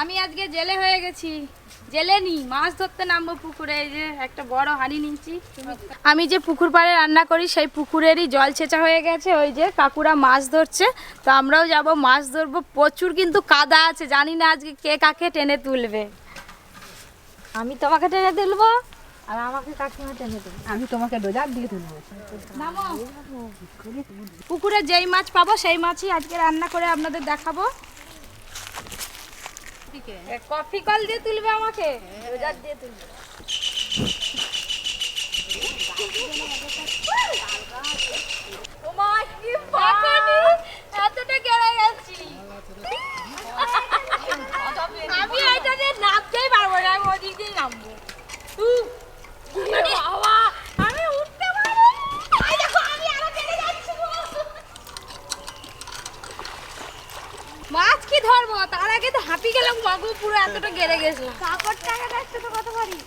আমি আজকে জেলে হয়ে গেছি। জেলে নি মাছ ধরতে নামবো পুকুরে। এই যে একটা বড় হাঁড়ি নিচ্ছি। আমি যে পুকুর পাড়ে রান্না করি সেই পুকুরেরই জল ছেঁচা হয়ে গেছে। ওই যে কাকুরা মাছ ধরছে, তো আমরাও যাব মাছ ধরবো। প্রচুর কিন্তু কাদা আছে, জানি না আজকে কে কাকে টেনে তুলবে। আমি তোমাকে টেনে তুলবো আর আমাকে কাকিমা টেনে তুলবো। আমি তোমাকে ডোজার দিয়ে তুলবো। পুকুরে যেই মাছ পাবো সেই মাছই আজকে রান্না করে আপনাদের দেখাবো। কফি কল দিয়ে তুলবে আমাকে, ডোজার দিয়ে তুলবে। এতটা গেড়ে গেছি আমি, এটা দিয়ে নামতেই পারবো না, আমি ওদিক দিয়ে নামবো। আমি উঠতে পারবো। মাছ কি ধরবো, তার আগে তো হাঁপি গেলাম মাগো, পুরো এতটা গেড়ে গেছিলাম। কাপড় টাকা রাখতে তো কত পারি।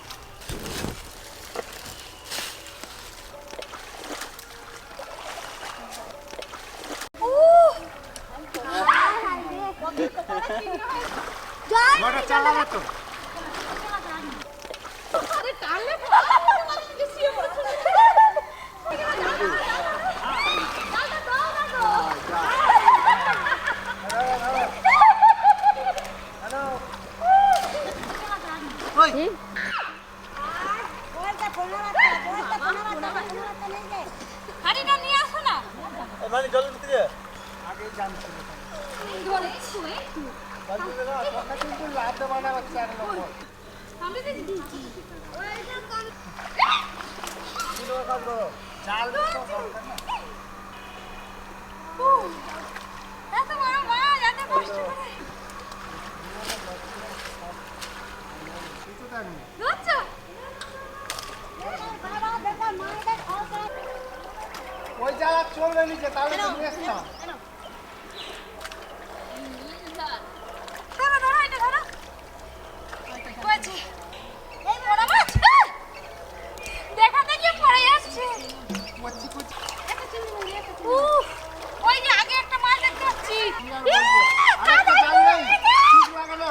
ওই জায়গা চলবে নিচে, তাহলে তুমি আসছো।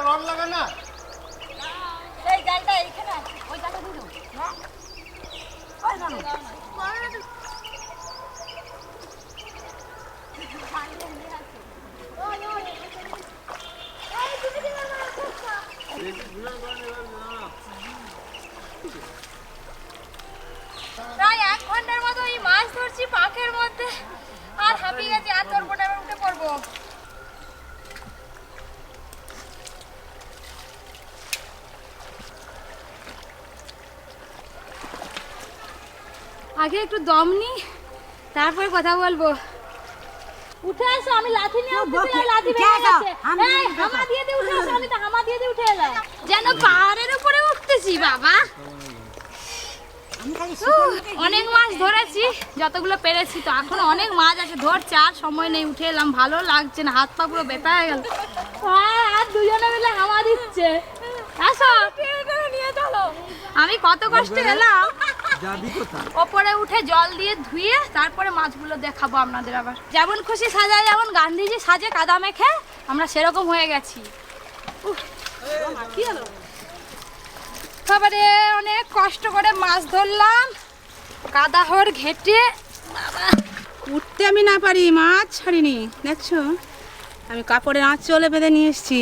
রং লাগা না এই জালটা এইখানে আছে, ওই জালটা দিয়ে দাও। প্রায় 1 ঘন্টার মতো এই মাছ ধরছি পাখের মধ্যে, আর হাঁপিয়ে গেছি, আর ধরবো না, উঠে পড়বো। আগে একটু দম নি, তারপরে কথা বলবো। উঠে আসো, আমি লাঠি নিয়ে উঠেছিলাম, লাঠি ভেঙে গেছে। এই হামা দিয়ে দিয়ে উঠে আসো, আমি তো হামা দিয়ে দিয়ে উঠে এলাম, যেন পাহাড়ের উপরে উঠতেছি বাবা। অনেক মাছ ধরেছি, যতগুলো পেরেছি, তো এখন অনেক মাছ আছে, ধরছে, আর সময় নেই। উঠে এলাম, ভালো লাগছে না, হাত পা পুরো ব্যথা হয়ে গেল। আর দুজনে মিলে হামা দিচ্ছে। আসো নিয়ে চলো। আমি কত কষ্টে এলাম, ওপরে উঠে জল দিয়ে ধুয়ে তারপরে মাছগুলো দেখাবো আপনাদের। আবার যেমন খুশি সাজায়, যেমন গান্ধীজি সাজে কাদা মেখে, আমরা সেরকম হয়ে গেছি। তারপরে অনেক কষ্ট করে মাছ ধরলাম কাদাহর ঘেটে। উঠতে আমি না পারি, মাছ ছাড়িনি। দেখছো, আমি কাপড়ে আঁচলে বেঁধে নিয়ে এসেছি।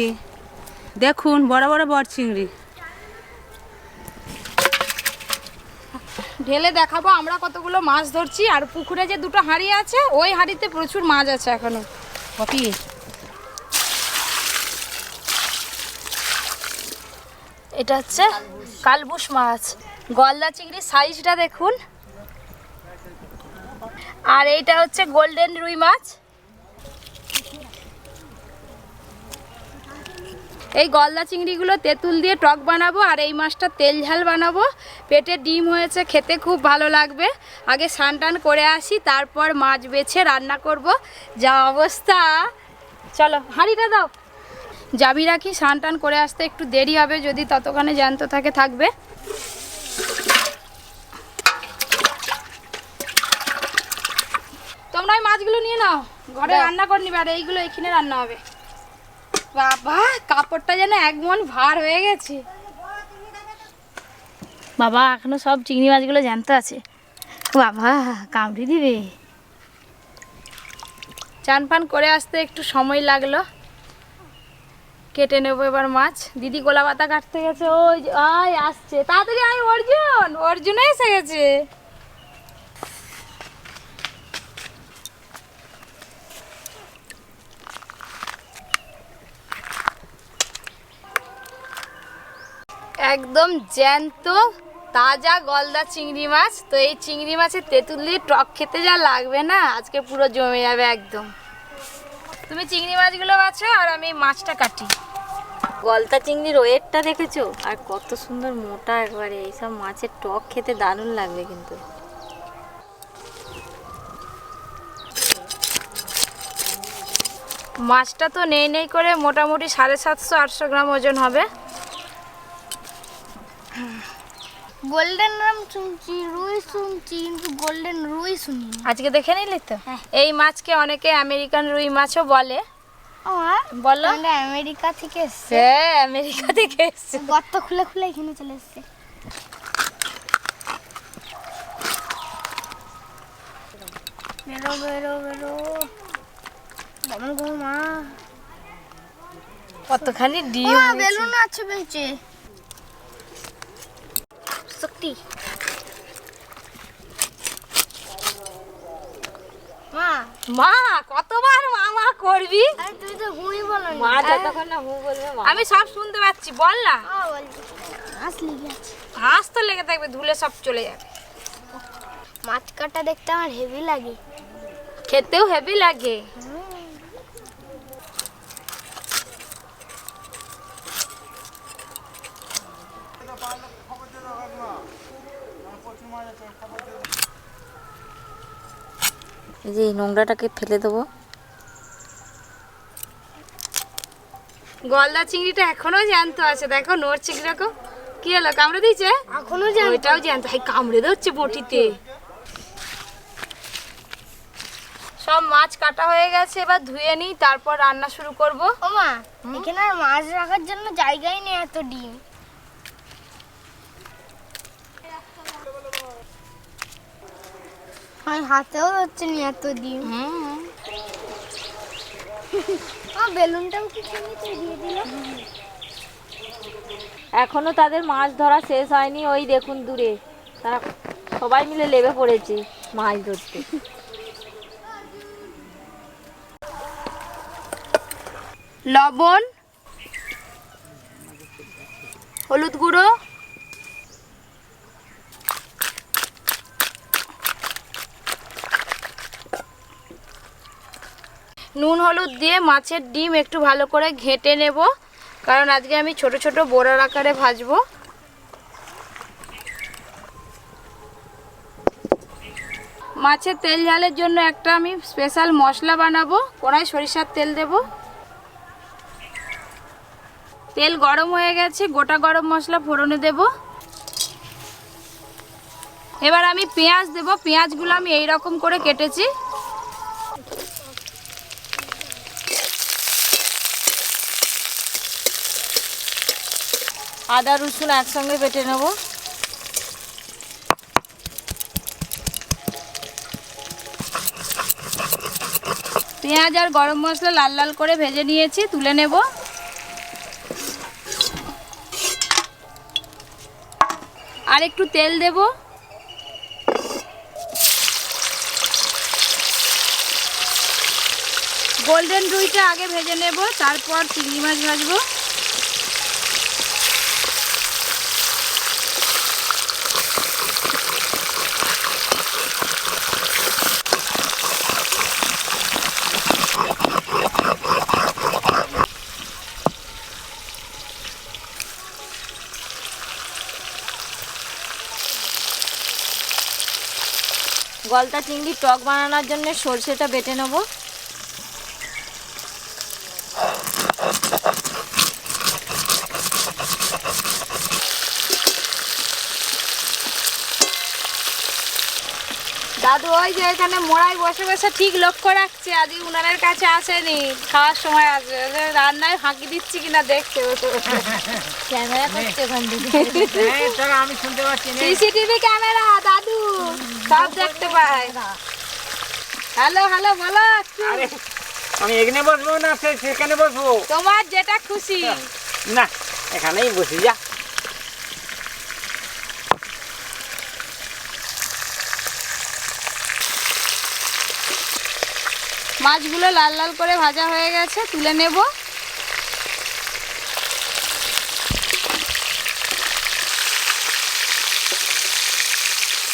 দেখুন, বড় বড় বড় চিংড়ি। ঢেলে দেখাবো আমরা কতগুলো মাছ ধরছি। আর পুকুরে যে দুটো হাঁড়ি আছে, ওই হাঁড়িতে প্রচুর মাছ আছে এখনো। পপি, এটা হচ্ছে কালবুশ মাছ, গলদা চিংড়ির সাইজটা দেখুন। আর এইটা হচ্ছে গোল্ডেন রুই মাছ। এই গলদা চিংড়িগুলো তেঁতুল দিয়ে টক বানাবো, আর এই মাছটা তেল ঝাল বানাবো। পেটে ডিম হয়েছে, খেতে খুব ভালো লাগবে। আগে স্নান টান করে আসি, তারপর মাছ বেছে রান্না করব। যা অবস্থা, চলো হাঁড়িটা দাও। যাবি রাখি, স্নান টান করে আসতে একটু দেরি হবে, যদি ততক্ষণে জ্যান্ত থাকে থাকবে। তোমরা ওই মাছগুলো নিয়ে নাও, ঘরে রান্না করে নিবে, আর এইগুলো এখানে রান্না হবে। বাবা কাপড়টা যেন এক মন ভার হয়ে গেছে। বাবা এখনো সব চিংড়ি মাছগুলো জ্যান্ত আছে। বাবা কামড়ে দিবে। চান পান করে আসতে একটু সময় লাগলো। কেটে নেবো এবার মাছ। দিদি গোলা পাতা কাটতে গেছে, ওই আয় আসছে তাড়াতাড়ি আয়। অর্জুন এসে গেছে। একদম জ্যান্ত তাজা গলদা চিংড়ি মাছ। তো এই চিংড়ি মাছের তেঁতুল দিয়ে টক খেতে যা লাগবে না, আজকে পুরো জমে যাবে একদম। তুমি চিংড়ি মাছগুলো বাছো আর আমি মাছটা কাটি। গলদা চিংড়ির ওয়েটটা দেখেছো? আর কত সুন্দর মোটা একবারে। এইসব মাছের টক খেতে দারুণ লাগবে কিন্তু। মাছটা তো নেই করে মোটামুটি 750-800 গ্রাম ওজন হবে। গোল্ডেন রাম শুনছি, রুই শুনছি, কিন্তু গোল্ডেন রুই শুনি। আজকে দেখে নিলি তো? এই মাছকে অনেকে আমেরিকান রুই মাছও বলে। বলো। আমেরিকা থেকে এসছে। হ্যাঁ আমেরিকা থেকে এসছে। গর্ত খুলে খুলে এখানে চলে এসছে। বেরো বেরো বেরো। কেমন গো মা? কতখানি ডিম। বেলুন আছে বেঁচে। শক্তি। মা কতবার মামা করবি? আরে তুই তো হুই বলো না। মা যতক্ষণ না হু বলবে মা। আমি সব শুনতে পাচ্ছি, বল না। বলছি আসলি গেছে। হাঁস তো লেগে থাকবে, ধুলে সব চলে যাবে। মাছ কাটা দেখতে আমার হেভি লাগে। খেতেও হেভি লাগে। এই যে এই নোংরাটাকে ফেলে দেবো। গলদা চিংড়িটা এখনো জ্যান্ত আছে, দেখো নড়ছে কিরকম। কি হলো, কামড়ে দিয়েছে? এখনো ওইটাও জ্যান্ত। হাই কামড়ে ধরছে বটিতে। সব মাছ কাটা হয়ে গেছে, এবার ধুয়ে নিই, তারপর রান্না শুরু করব। ও মা, এখানে আর মাছ রাখার জন্য জায়গাই নেই, এত ডিম। হাতেও হচ্ছে না এত ডিম। বেলুনটাও কি দিয়ে দিল। এখনো তাদের মাছ ধরা শেষ হয়নি। ওই দেখুন দূরে তারা সবাই মিলে লেবে পড়েছে মাছ ধরতে। লবণ, হলুদ গুঁড়ো, নুন হলুদ দিয়ে মাছের ডিম একটু ভালো করে ঘেঁটে নেব, কারণ আজকে আমি ছোট ছোট বড়ার আকারে ভাজবো। মাছের তেল ঝালের জন্য একটা আমি স্পেশাল মশলা বানাবো। কড়াই সরিষার তেল দেব। তেল গরম হয়ে গেছে, গোটা গরম মশলা ফোড়নে দেব। এবার আমি পেঁয়াজ দেব। পেঁয়াজগুলো আমি এই রকম করে কেটেছি। আদা রসুন একসঙ্গে বেটে নেব। পেঁয়াজ আর গরম মশলা লাল লাল করে ভেজে নিয়েছি, তুলে নেব। আর একটু তেল দেব। গোল্ডেন রুইটা আগে ভেজে নেব, তারপর চিংড়ি মাছ ভাজবো। গলদা চিংড়ি টক বানানোর জন্য সরষেটা বেটে নেব। দাদু ওই যে এখানে মোড়ায় বসে বসে ঠিক লক্ষ্য রাখছে, আজকে উনারের কাছে আসেনি, খাওয়ার সময় আসবে, রান্নায় ফাঁকি দিচ্ছি কিনা দেখছে বসে বসে। ক্যামেরা করছে ওখান থেকে। আমি শুনতে পাচ্ছি না। সিসিটিভি ক্যামেরা দাদু সব দেখতে পায়। হ্যালো হ্যালো বলো একটু। আরে আমি এখানে বসবো না সেখানে বসবো? তোমার যেটা খুশি। না এখানেই বসি যা। মাছগুলো লাল লাল করে ভাজা হয়ে গেছে, তুলে নেব।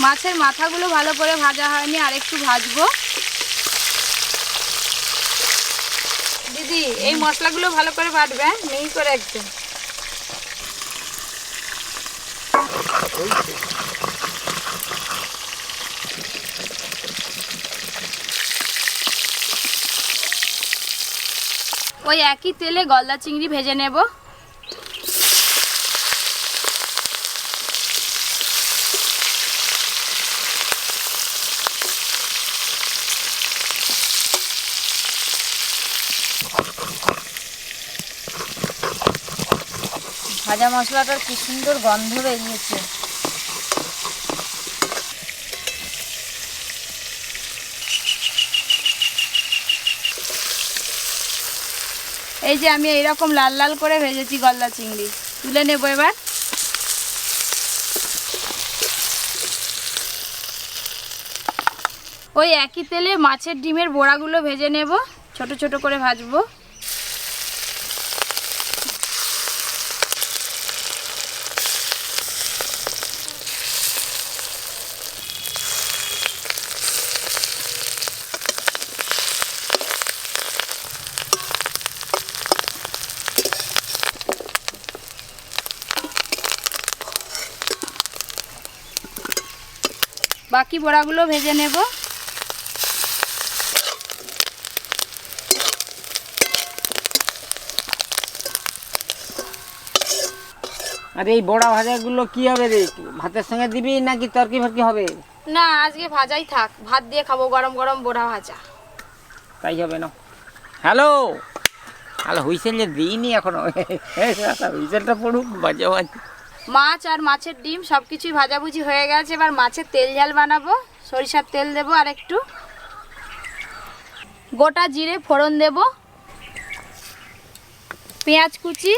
মাছের মাথাগুলো ভালো করে ভাজা হয়নি, আর একটু ভাজবো। দিদি এই মশলাগুলো ভালো করে বাটবে, মিহি করে একদম। ওই একই তেলে গলদা চিংড়ি ভেজে নেব। ভাজা মশলাটার কি সুন্দর গন্ধ বেরিয়েছে। এই যে আমি এইরকম লাল লাল করে ভেজেছি গলদা চিংড়ি, তুলে নেব এবার। ওই একই তেলে মাছের ডিমের বড়াগুলো ভেজে নেব, ছোট ছোট করে ভাজবো। বাকি বড়াগুলো ভেজে নেব। আর এই বড়া ভাজাগুলো কি হবে রে? ভাতের সঙ্গে দিবি নাকি তরকি ফরকি হবে? না আজকে ভাজাই থাক, ভাত দিয়ে খাবো গরম গরম বড়া ভাজা। তাই হবে না? হ্যালো হ্যালো, হুইসেল যে দিইনি এখনো, হুইসেলটা পড়ুক বাজে বাজে। মাছ আর মাছের ডিম সব কিছুই ভাজাভুজি হয়ে গেছে, এবার মাছের তেল ঝাল বানাবো। সরিষার তেল দেবো আর একটু, গোটা জিরে ফোড়ন দেব, পেঁয়াজ কুচি,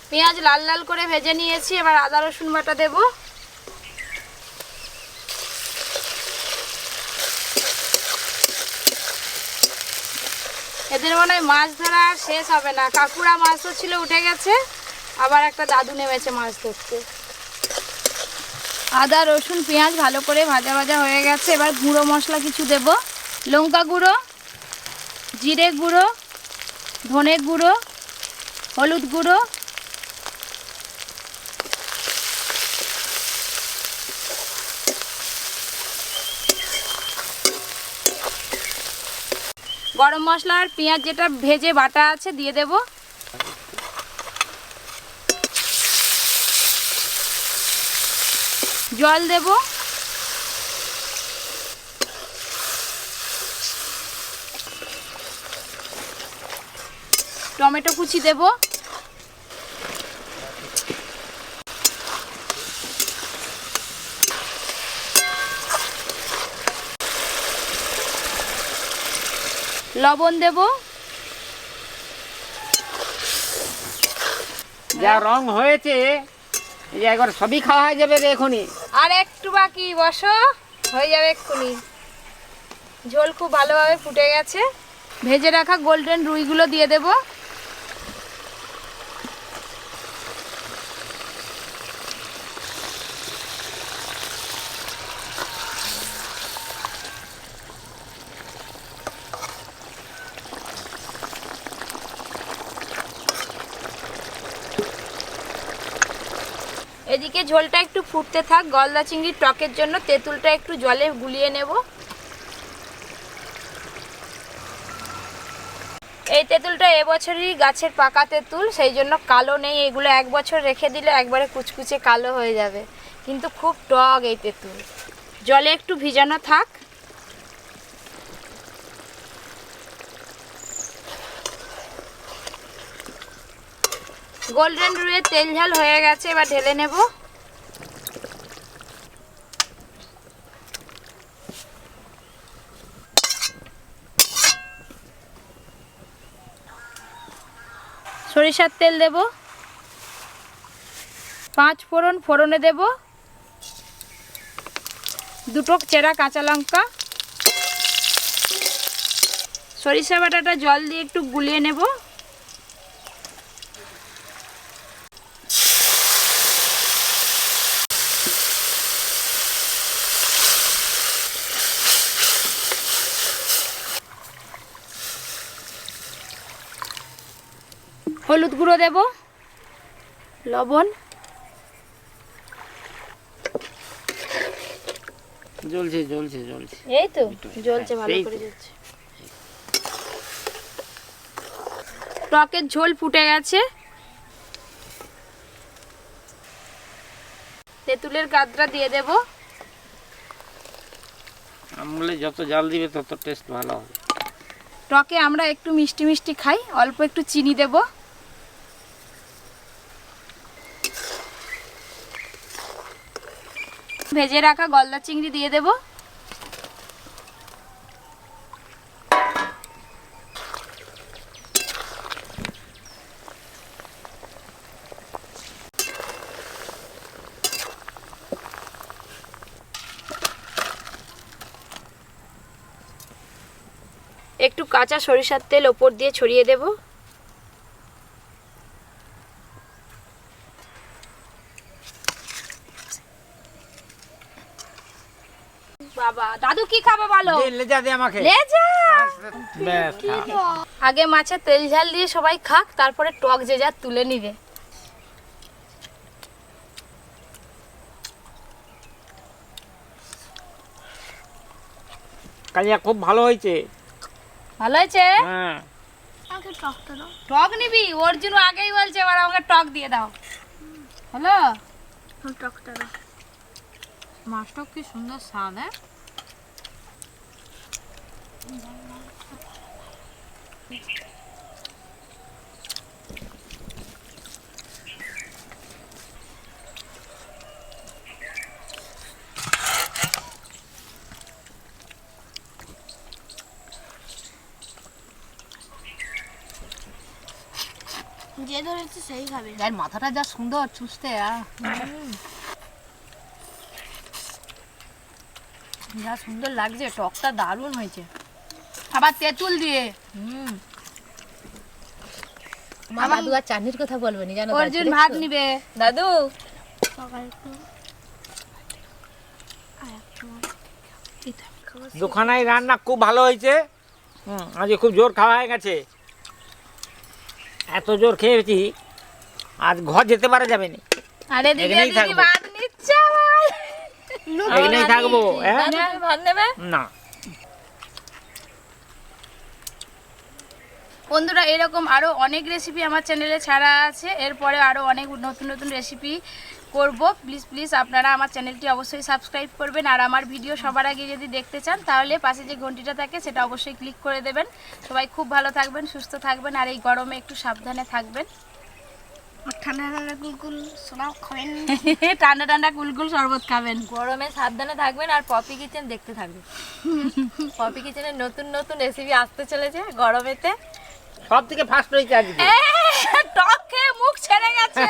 পেঁয়াজ লাল লাল করে ভেজে নিয়েছি, এবার আদা রসুন বাটা দেব। এদের মনে হয় মাছ ধরা আর শেষ হবে না, কাকুরা মাছ তো ছিল উঠে গেছে, আবার একটা দাদু নেমেছে মাছ ধরতে। আদা রসুন পেঁয়াজ ভালো করে ভাজা ভাজা হয়ে গেছে, এবার গুঁড়ো মশলা কিছু দেব। লঙ্কা গুঁড়ো, জিরে গুঁড়ো, ধনে গুঁড়ো, হলুদ গুঁড়ো, গরম মশলা আর পেঁয়াজ যেটা ভেজে বাটা আছে দিয়ে দেব। জল দেব। টমেটো কুচি দেব। লবণ দেব। যা রং হয়েছে এই যে একবার সবই খাওয়া হয়ে যাবে রে এখনই। আর একটু বাকি, বসো, হয়ে যাবে এক্ষুনি। ঝোল খুব ভালোভাবে ফুটে গেছে, ভেজে রাখা গোল্ডেন রুইগুলো দিয়ে দেব। এদিকে ঝোলটা একটু ফুটতে থাক, গলদা চিংড়ির টকের জন্য তেঁতুলটা একটু জলে গুলিয়ে নেব। এই তেঁতুলটা এবছরই গাছের পাকা তেঁতুল, সেই জন্য কালো নেই। এগুলো 1 বছর রেখে দিলে একবারে কুচকুচে কালো হয়ে যাবে, কিন্তু খুব টক এই তেঁতুল। জলে একটু ভিজানো থাক। গোল্ডেন রুইয়ের তেল ঝাল হয়ে গেছে, এবার ঢেলে নেব। সরিষার তেল দেব, 5 ফোড়ন, ফোড়নে দেব 2 চেরা কাঁচা লঙ্কা। সরিষা বাটাটা জল দিয়ে একটু গুলিয়ে নেব। হলুদ গুঁড়ো দেব, লবণ, জ্বলছে জ্বলছে জ্বলছে, এই তো জ্বলছে, ভালো করে জ্বলছে। টকের ঝোল ফুটে গেছে। তেঁতুলের গাদরা দিয়ে দেব। আমলে যত জাল দিবে তত টেস্ট ভালো হবে। টকে আমরা একটু মিষ্টি মিষ্টি খাই, অল্প একটু চিনি দেব। ভেজে রাখা গলদা চিংড়ি দিয়ে দেব। একটু কাঁচা সরিষার তেল ওপর দিয়ে ছড়িয়ে দেব। বাবা, দাদু কি খাবে বলো? লেজা দে আমাকে। লেজা। ব্যাস, আগে মাছে তেল ঝাল দিয়ে সবাই খাক, তারপরে টক যে যা তুলে নিবে। কালিয়া খুব ভালো হয়েছে। ভালো হয়েছে? হ্যাঁ, আমাকে টকটা দাও। টক নিবি? অর্জুন আগেই বলছে, এবার আমাকে টক দিয়ে দাও। হ্যালো, টকটা দাও। মাছটা কি সুন্দর স্বাদ। যে ধরেছে সেই খাবে। যার মাথাটা যা সুন্দর চুষতে, যা সুন্দর লাগছে, টকটা দারুণ হয়েছে। আবার তেঁতুল দিয়ে। আমার দাদু আর চাটনির কথা বলবে না, জানো? অর্জুন ভাত নিবে। দাদু সকাল একটু দুখানায় রান্না খুব ভালো হয়েছে। আজকে খুব জোর খাওয়া হয়ে গেছে। এত জোর খেয়েছি আজ ঘর যেতে পারা যাবে না। আরে দিদি, এখানেই দিদি থাকবো। ভাত নিচ্ছে আমার। এখানেই থাকবো। হ্যাঁ, দাদু তুমি ভাত নেবে? না, বন্ধুরা, এরকম আরও অনেক রেসিপি আমার চ্যানেলে ছাড়া আছে। এরপরে আরও অনেক নতুন নতুন রেসিপি করব। প্লিজ প্লিজ আপনারা আমার চ্যানেলটি অবশ্যই সাবস্ক্রাইব করবেন। আর আমার ভিডিও সবার আগে যদি দেখতে চান, তাহলে পাশে যে ঘন্টিটা থাকে সেটা অবশ্যই ক্লিক করে দেবেন। সবাই খুব ভালো থাকবেন, সুস্থ থাকবেন, আর এই গরমে একটু সাবধানে থাকবেন। ঠান্ডা ঠান্ডা কুলকুল শোনাও খাবেন। ঠান্ডা ঠান্ডা কুলকুল শরবত খাবেন। গরমে সাবধানে থাকবেন আর পপি কিচেন দেখতে থাকবেন। পপি কিচেনের নতুন নতুন রেসিপি আসতে চলেছে গরমেতে। সব থেকে ফার্স্ট হয়েছে আজকে। টক খেয়ে মুখ ছেড়ে গেছে।